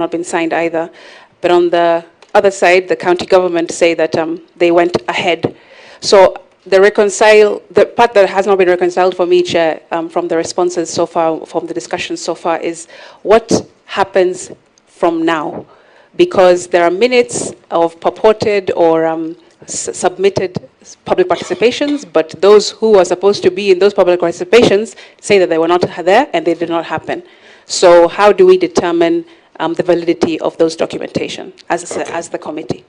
not been signed either. But on the other side, the county government say that they went ahead. So the part that has not been reconciled for me, Chair, from the responses so far, from the discussions so far, is what happens from now? Because there are minutes of purported or submitted public participations, but those who are supposed to be in those public participations say that they were not there and they did not happen. So how do we determine the validity of those documentation as the committee?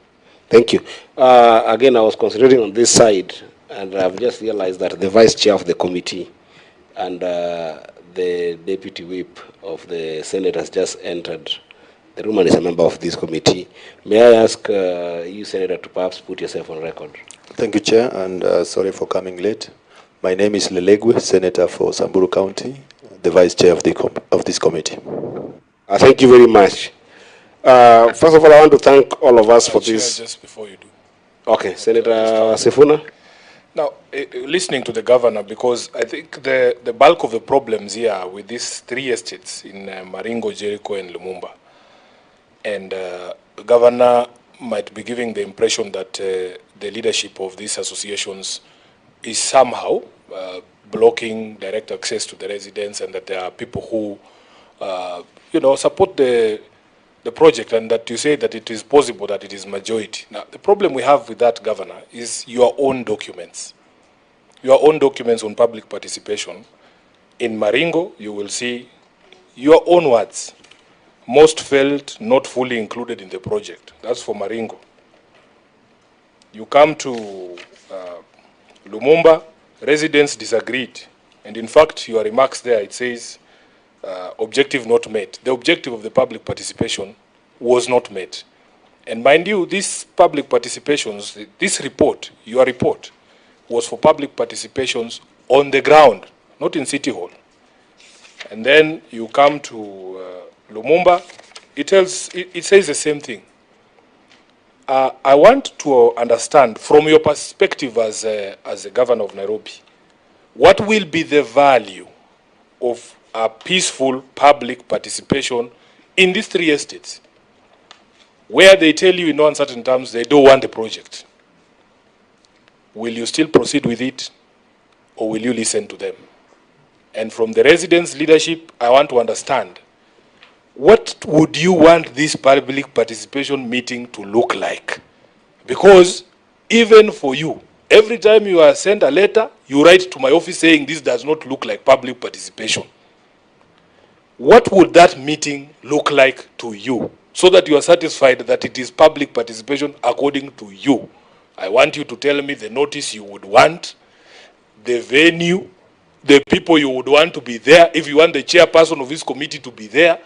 Thank you. Again, I was considering on this side, and I've just realized that the vice chair of the committee and the deputy whip of the Senate has just entered the room and is a member of this committee. May I ask you, Senator, to perhaps put yourself on record? Thank you, Chair, and sorry for coming late. My name is Lelegwe, Senator for Samburu County, the vice chair of this committee. Thank you very much. First of all, I want to thank all of us for this. Just before you do. Okay, Senator Sifuna. Now, listening to the governor, because I think the bulk of the problems here with these 3 estates in Maringo, Jericho, and Lumumba, and the governor might be giving the impression that the leadership of these associations is somehow blocking direct access to the residents, and that there are people who, support the project, and that you say that it is possible that it is majority. Now, the problem we have with that, Governor, is your own documents. Your own documents on public participation. In Maringo, you will see your own words. Most felt not fully included in the project. That's for Maringo. You come to Lumumba, residents disagreed. And in fact, your remarks there, it says, objective not met. The objective of the public participation was not met. And mind you, these public participations, this report, your report, was for public participations on the ground, not in City Hall. And then you come to Lumumba, it says the same thing. I want to understand, from your perspective as a governor of Nairobi, what will be the value of a peaceful public participation in these 3 estates, where they tell you in no uncertain terms they don't want the project? Will you still proceed with it, or will you listen to them? And from the residents' leadership, I want to understand, what would you want this public participation meeting to look like? Because even for you, every time you are sent a letter, you write to my office saying this does not look like public participation. What would that meeting look like to you, so that you are satisfied that it is public participation according to you? I want you to tell me the notice you would want, the venue, the people you would want to be there, if you want the chairperson of this committee to be there,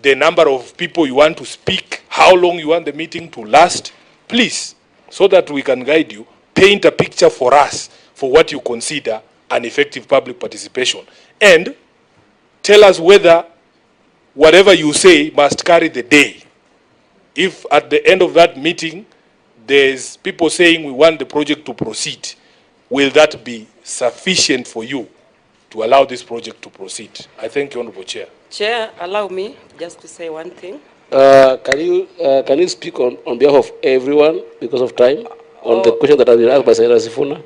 the number of people you want to speak, how long you want the meeting to last. Please, so that we can guide you, paint a picture for us for what you consider an effective public participation. And tell us whether whatever you say must carry the day. If at the end of that meeting, there's people saying we want the project to proceed, will that be sufficient for you to allow this project to proceed? I thank you, Honorable Chair. Chair, allow me just to say one thing. Can you speak on behalf of everyone, because of time, on the question that has been asked by Senator Sifuna?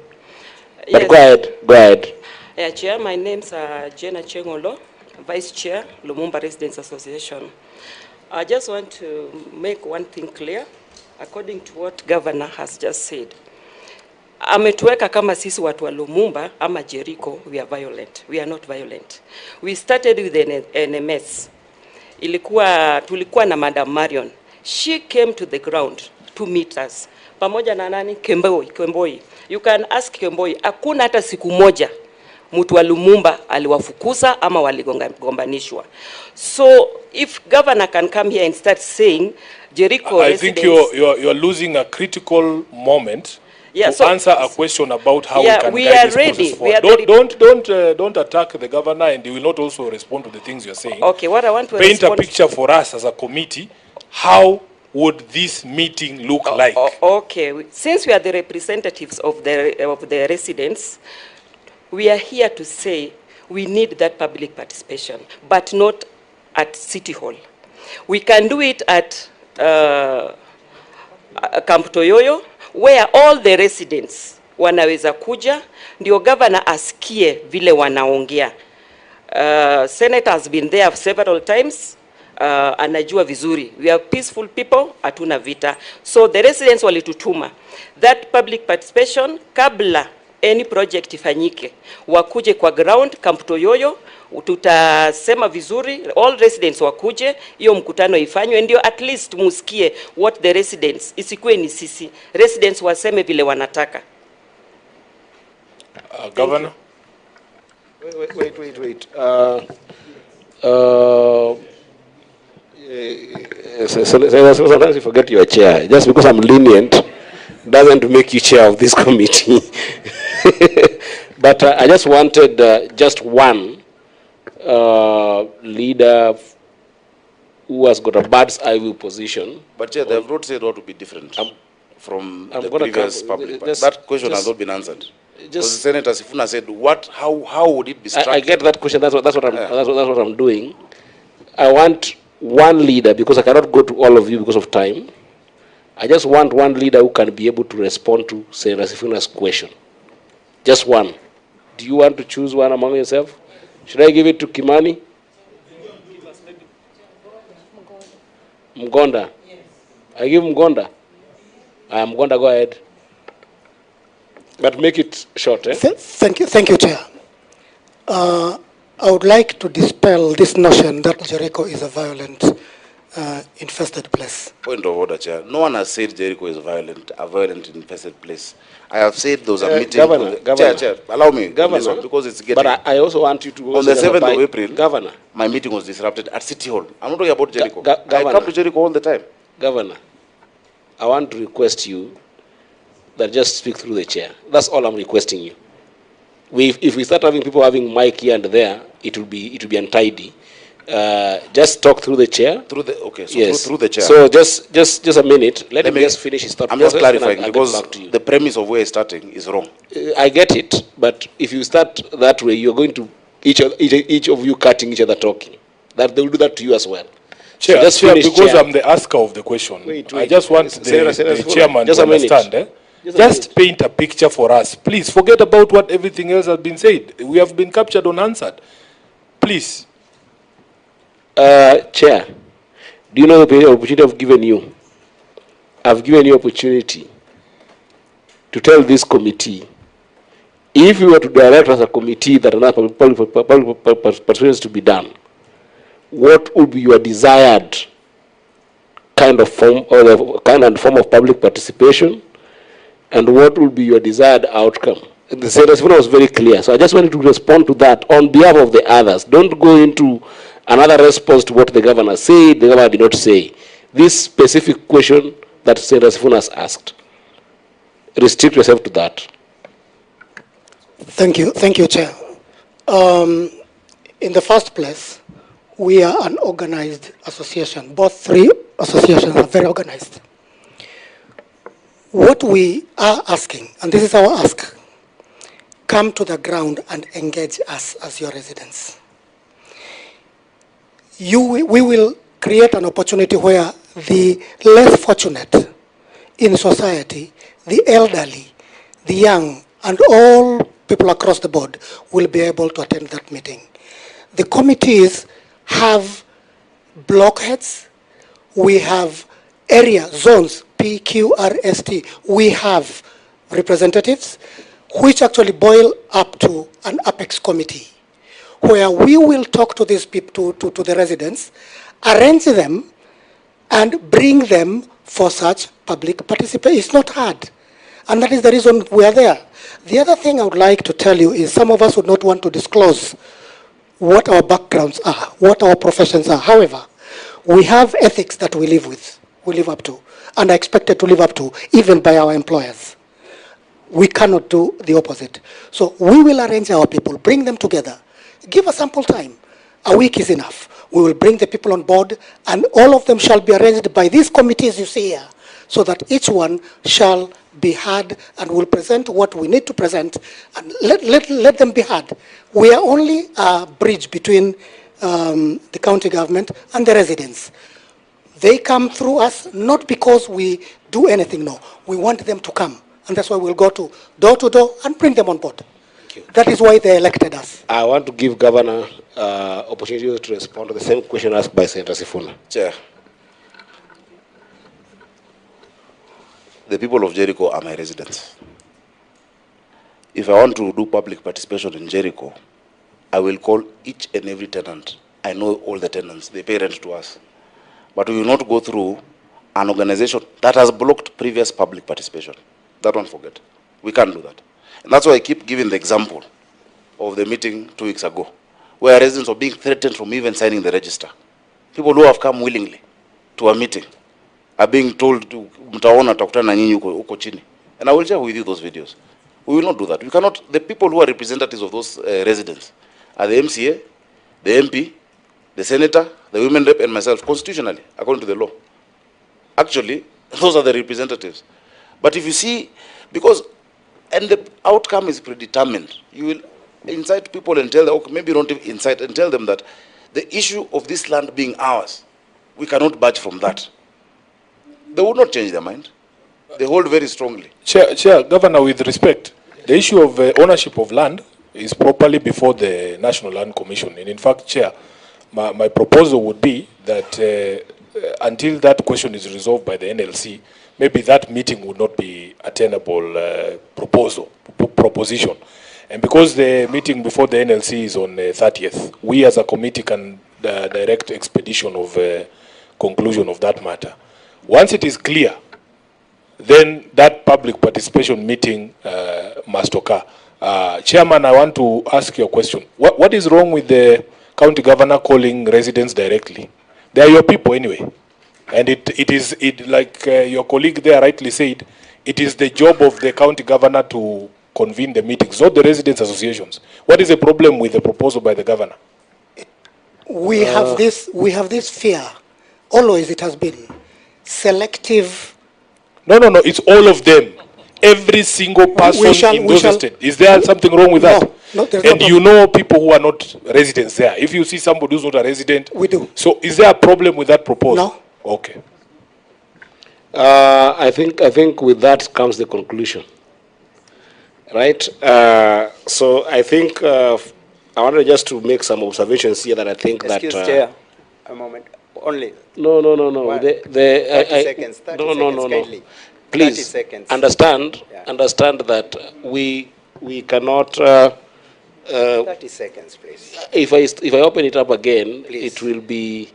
But yes. Go ahead. Yeah, Chair, my name's Jenna Chengolo, Vice Chair, Lumumba Residents Association. I just want to make one thing clear, according to what Governor has just said. Ametuweka kama sisi watu wa Lumumba ama Jericho, we are violent. We are not violent. We started with the NMS. Tulikuwa na Madam Marion. She came to the ground to meet us. Pamoja na nani? Kemboi. You can ask Kemboi. Hakuna hata siku moja mtu wa Lumumba aliwafukuza ama waligombanishwa. So if governor can come here and start saying Jericho I think you're losing a critical moment. Yeah, to answer a question about how we can guide this process. Don't attack the governor, and he will not also respond to the things you're saying. Okay, what I want to paint a picture for us as a committee. How would this meeting look like? Okay, since we are the representatives of the residents, we are here to say we need that public participation, but not at City Hall. We can do it at Camp Toyoyo, where all the residents wanaweza kuja, ndio governor asikie vile wanaongea. Senator has been there several times, anajua vizuri. We are peaceful people, hatuna vita. So the residents walitutuma that public participation, kabla any project ifanyike, wakuje kwa ground Camp Toyoyo, tutasema vizuri, all residents wakuje, hiyo mkutano ifanywe, ndio at least musikie what the residents, isikue ni sisi, residents waseme vile wanataka. Governor? Wait. Sometimes you forget your chair. Just because I'm lenient doesn't make you chair of this committee. But I just wanted just one leader who has got a bird's eye view position. But Chair, they have not said what would be different from the previous public. That question has not been answered. Just Senator Sifuna said, how would it be structured? I get that question. That's what I'm doing. I want one leader, because I cannot go to all of you because of time. I just want one leader who can be able to respond to Senator Sifuna's question. Just one. Do you want to choose one among yourself? Should I give it to Kimani? Mgonda? Yes. I give Mgonda? I am Mgonda, go ahead. But make it short, eh? Thank you, Chair. I would like to dispel this notion that Jericho is a violent, infested place. Point of order, Chair. No one has said Jericho is a violent infested place. I have said those are meetings. Governor, Chair, allow me. Governor, because it's getting. But I also want you to. On the 7th of April, Governor, my meeting was disrupted at City Hall. I'm not talking about Jericho. Governor, I come to Jericho all the time. Governor, I want to request you that just speak through the chair. That's all I'm requesting you. If we start having people having mic here and there, it will be untidy. Just talk through the chair. Through the chair. So just a minute. Let me just finish his thought. I'm just clarifying because the premise of where he's starting is wrong. I get it, but if you start that way, you're going to each of you cutting each other talking. That they will do that to you as well. Chair, so because Chair. I'm the asker of the question. I just want the chairman to understand. Just paint a picture for us. Please, forget about what everything else has been said. We have been captured unanswered. Please. Chair, do you know the opportunity I've given you? I've given you opportunity to tell this committee, if you were to direct as a committee that another public participation is to be done, what would be your desired kind of form or kind and form of public participation, and what would be your desired outcome? The Senator was very clear, so I just wanted to respond to that on behalf of the others. Don't go into another response to what the governor said, the governor did not say. This specific question that Senator Sifuna has asked, restrict yourself to that. Thank you, Chair. In the first place, we are an organized association. Both three associations are very organized. What we are asking, and this is our ask, come to the ground and engage us as your residents. We will create an opportunity where the less fortunate in society, the elderly, the young, and all people across the board will be able to attend that meeting. The committees have blockheads, we have area zones, PQRST, we have representatives, which actually boil up to an apex committee, where we will talk to these people, to the residents, arrange them, and bring them for such public participation. It's not hard. And that is the reason we are there. The other thing I would like to tell you is some of us would not want to disclose what our backgrounds are, what our professions are. However, we have ethics that we live up to, and are expected to live up to, even by our employers. We cannot do the opposite. So we will arrange our people, bring them together, give us ample time. A week is enough. We will bring the people on board, and all of them shall be arranged by these committees you see here, so that each one shall be heard and will present what we need to present, and let them be heard. We are only a bridge between the county government and the residents. They come through us, not because we do anything, no. We want them to come. And that's why we'll go to door and bring them on board. That is why they elected us. I want to give Governor opportunity to respond to the same question asked by Senator Sifuna. Chair, the people of Jericho are my residents. If I want to do public participation in Jericho, I will call each and every tenant. I know all the tenants, they pay rent to us. But we will not go through an organization that has blocked previous public participation. That one forget. We can't do that. And that's why I keep giving the example of the meeting 2 weeks ago, where residents are being threatened from even signing the register. People who have come willingly to a meeting are being told to mtaona takutana nyinyi huko chini. And I will share with you those videos. We will not do that. We cannot. The people who are representatives of those residents are the MCA, the MP, the senator, the women rep, and myself, constitutionally, according to the law. Actually, those are the representatives. But if you see, and the outcome is predetermined, you will incite people and tell them, okay, maybe don't incite, and tell them that the issue of this land being ours, we cannot budge from that. They will not change their mind. They hold very strongly. Chair, Governor, with respect, the issue of ownership of land is properly before the National Land Commission. And in fact, Chair, my proposal would be that until that question is resolved by the NLC, maybe that meeting would not be a tenable proposition. And because the meeting before the NLC is on the 30th, we as a committee can direct expedition of conclusion of that matter. Once it is clear, then that public participation meeting must occur. Chairman, I want to ask you a question. What is wrong with the county governor calling residents directly? They are your people anyway. And it is like your colleague there rightly said, it is the job of the county governor to convene the meetings, not the residents' associations. What is the problem with the proposal by the governor? We have this fear. Always it has been selective. No, it's all of them. Every single person in those estates. Is there something wrong with that? No, there's and no you know people who are not residents there. If you see somebody who's not a resident, we do. So is there a problem with that proposal? No. Okay. I think with that comes the conclusion. Right? So I think I wanted just to make some observations here that I think Excuse that... Chair, a moment. Only. No. 30 seconds. 30 No. Kindly. Please 30 seconds. understand that we cannot... 30 seconds, please. If I open it up again, Please. it will be...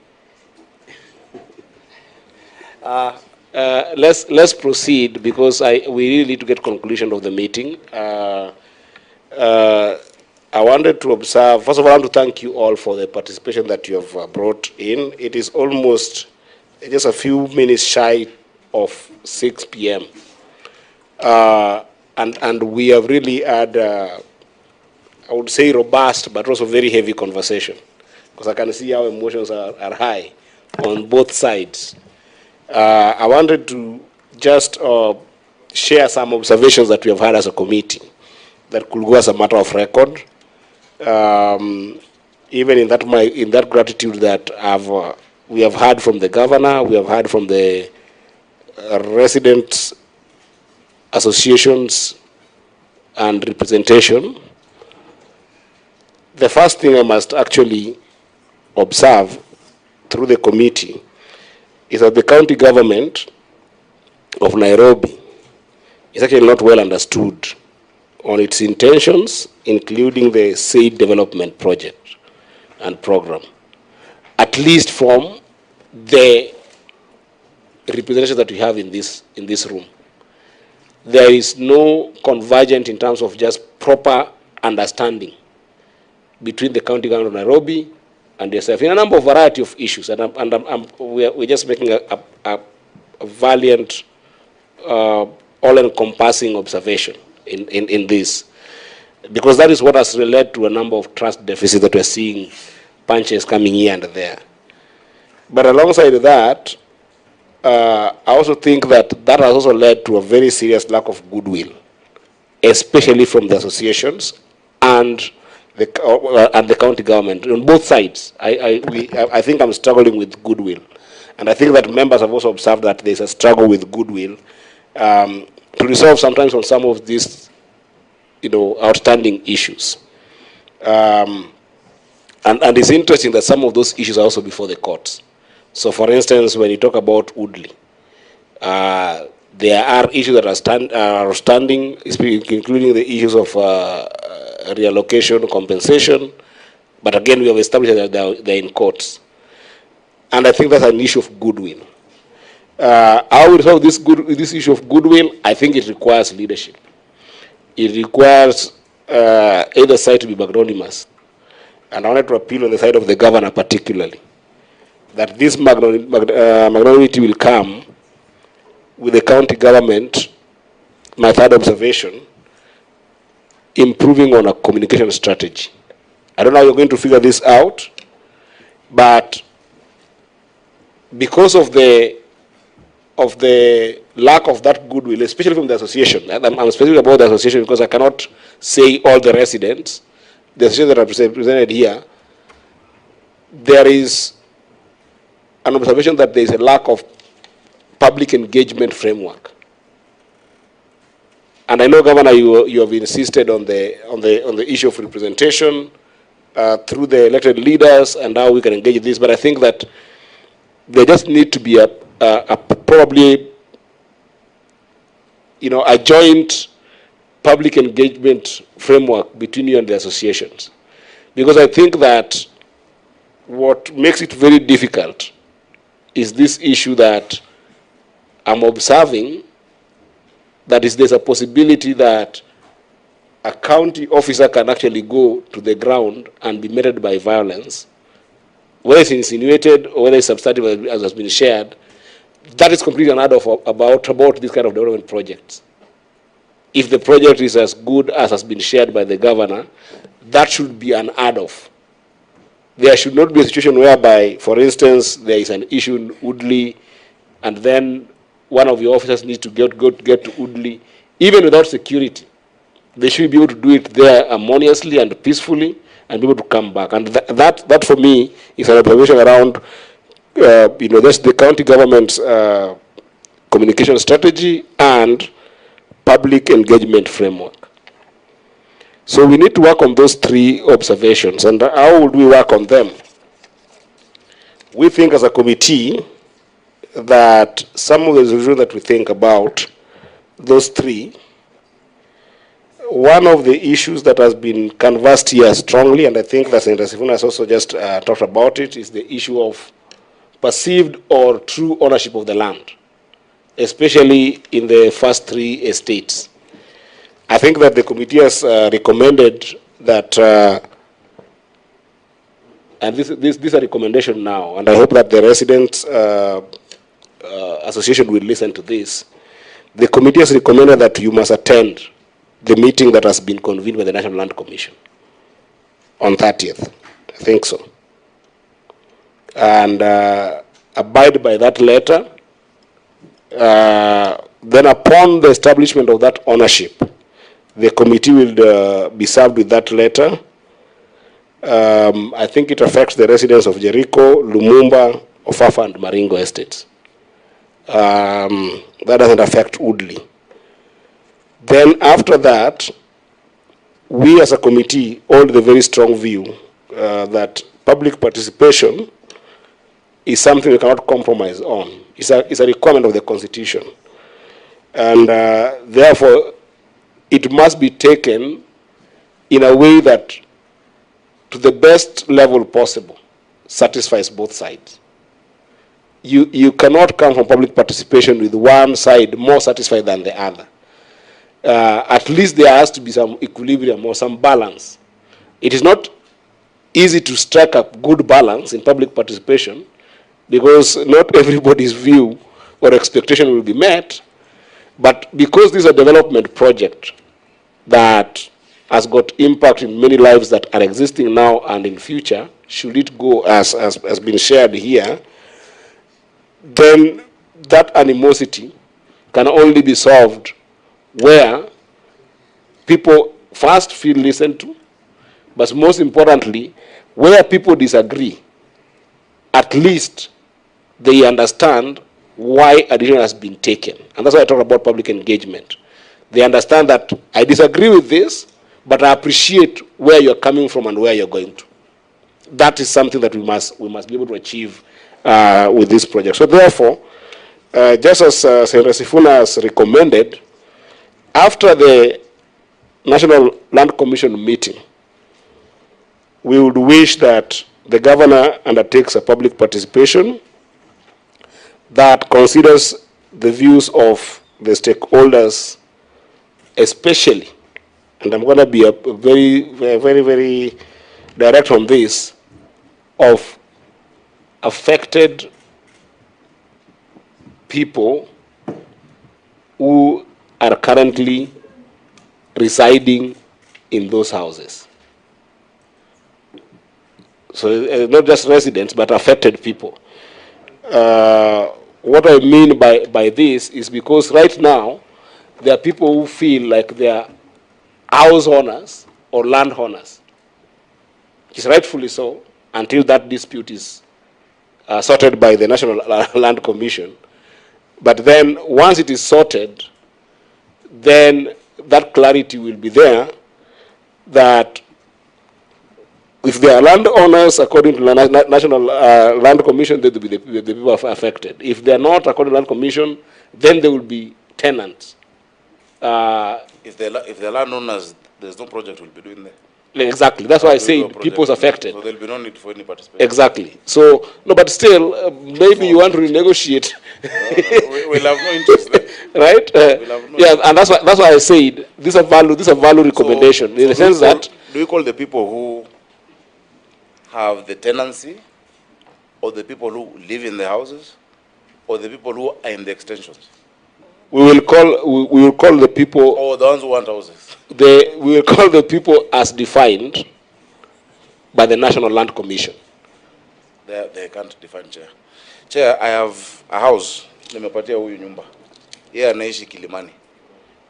let's proceed because we really need to get conclusion of the meeting. I wanted to observe, first of all, I want to thank you all for the participation that you have brought in. It is almost just a few minutes shy of 6 p.m. And we have really had, I would say robust, but also very heavy conversation. Because I can see how emotions are high on both sides. I wanted to just share some observations that we have had as a committee that could go as a matter of record. Even in that gratitude that we have heard from the governor, we have heard from the resident associations and representation. The first thing I must actually observe through the committee is that the county government of Nairobi is actually not well understood on its intentions, including the said development project and program, at least from the representation that we have in this room. There is no convergence in terms of just proper understanding between the county government of Nairobi and yourself in a number of variety of issues, and we're just making a valiant, all-encompassing observation in this, because that is what has led to a number of trust deficits that we're seeing, punches coming here and there. But alongside that, I also think that has also led to a very serious lack of goodwill, especially from the associations and the county government on both sides. I think I'm struggling with goodwill, And I think that members have also observed that there's a struggle with goodwill to resolve sometimes on some of these, outstanding issues. And it's interesting that some of those issues are also before the courts. So, for instance, when you talk about Woodley, there are issues that are standing, including the issues of reallocation, compensation. But again, we have established that they're in courts. And I think that's an issue of goodwill. How we resolve this issue of goodwill, I think it requires leadership. It requires either side to be magnanimous. And I wanted to appeal on the side of the governor particularly, that this magnanimity will come with the county government, my third observation, improving on a communication strategy. I don't know how you're going to figure this out, but because of the lack of that goodwill, especially from the association, and I'm specific about the association because I cannot say all the residents, the association that are represented here, there is an observation that there is a lack of public engagement framework. And I know, Governor, you have insisted on the issue of representation through the elected leaders and how we can engage in this. But I think that there just need to be a probably a joint public engagement framework between you and the associations, because I think that what makes it very difficult is this issue that I'm observing, that is, there's a possibility that a county officer can actually go to the ground and be meted by violence, whether it's insinuated or whether it's substantive as has been shared. That is completely unheard of about this kind of development projects. If the project is as good as has been shared by the governor, that should be unheard of. There should not be a situation whereby, for instance, there is an issue in Woodley, and then one of the officers needs to get to Woodley, even without security. They should be able to do it there harmoniously and peacefully, and be able to come back. And that for me is an observation around, that's the county government's communication strategy and public engagement framework. So we need to work on those three observations. And how would we work on them? We think as a committee that some of the resolutions that we think about, those three, one of the issues that has been canvassed here strongly, and I think that Senator Sifuna has also just talked about it, is the issue of perceived or true ownership of the land, especially in the first three estates. I think that the committee has recommended that, and this is a recommendation now, and I hope that the residents association will listen to this. The committee has recommended that you must attend the meeting that has been convened by the National Land Commission on 30th. I think so. And abide by that letter. Then upon the establishment of that ownership, the committee will be served with that letter. I think it affects the residents of Jericho, Lumumba, Ofafa, and Maringo estates. That doesn't affect Woodley. Then after that, we as a committee hold the very strong view that public participation is something we cannot compromise on. It's a requirement of the Constitution. And therefore, it must be taken in a way that, to the best level possible, satisfies both sides. You cannot come from public participation with one side more satisfied than the other. At least there has to be some equilibrium or some balance. It is not easy to strike a good balance in public participation because not everybody's view or expectation will be met. But because this is a development project that has got impact in many lives that are existing now and in future, should it go as has been shared here, then that animosity can only be solved where people first feel listened to, but most importantly, where people disagree, at least they understand why a decision has been taken. And that's why I talk about public engagement. They understand that I disagree with this, but I appreciate where you're coming from and where you're going to. That is something that we must be able to achieve with this project. So therefore, just as Senator Sifuna has recommended, after the National Land Commission meeting, we would wish that the governor undertakes a public participation that considers the views of the stakeholders, especially, and I'm going to be very direct on this, of affected people who are currently residing in those houses. So not just residents, but affected people. What I mean by this is because right now, there are people who feel like they are house owners or land owners. It's rightfully so, until that dispute is sorted by the National Land Commission. But then, once it is sorted, then that clarity will be there that if they are landowners, according to the National Land Commission, they will be the people affected. If they are not, according to the Land Commission, then they will be tenants. If they're landowners, there's no project we'll be doing there. Exactly. That's why I say people's affected. So there'll be no need for any participation. Exactly. So, no, but still, maybe you want to renegotiate. We'll have no interest there. Right? Yeah, and that's why I said this is a value recommendation, in the sense that. Do you call the people who have the tenancy, or the people who live in the houses, or the people who are in the extensions? We will call the people. Or the ones who want houses. We will call the people as defined by the National Land Commission. They can't define, Chair. Chair, I have a house. Nimepatia huyu nyumba. Yeye anaishi Kilimani.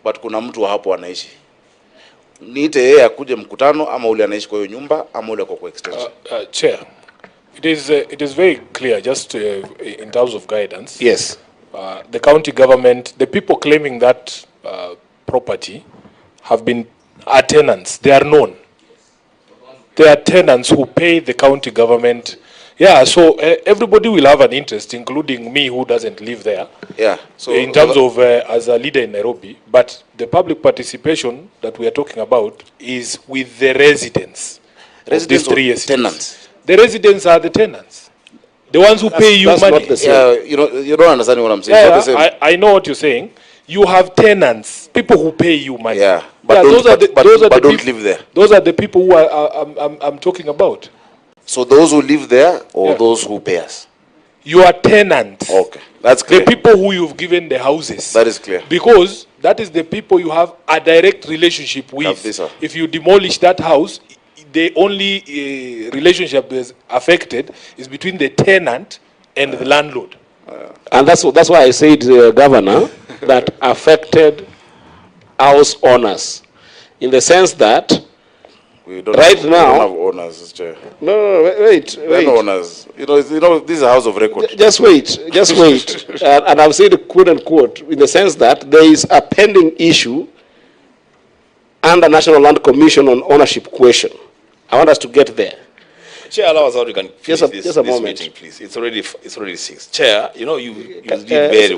But kuna mtu wa hapo anaishi. Niite yeye akuje mkutano ama ule anaishi kwa hiyo nyumba ama ule kwa extension. Chair, it is very clear just in terms of guidance. Yes. The county government, the people claiming that property are tenants. They are known. They are tenants who pay the county government. Yeah, so everybody will have an interest, including me who doesn't live there. Yeah. So in terms of as a leader in Nairobi, but the public participation that we are talking about is with the residents. Residents or tenants? The residents are the tenants. The ones who pay you money. Not the same. Yeah, you don't understand what I'm saying. Yeah, it's not the same. I know what you're saying. You have tenants, people who pay you money. Yeah, but don't live there. Those are the people who I'm talking about. So those who live there or those who pay us? You are tenants. Okay, that's clear. The people who you've given the houses. That is clear. Because that is the people you have a direct relationship with. If you demolish that house, the only relationship that is affected is between the tenant and the landlord. And that's why I said, Governor, that affected house owners, in the sense that we don't now, we don't have owners, Chair. No, wait. No owners. You know, this is a house of record. Just wait. And I've said quote unquote, in the sense that there is a pending issue under National Land Commission on ownership question. I want us to get there. Chair, allow us how we can finish just a moment. meeting, please. It's already 6. Chair, you did very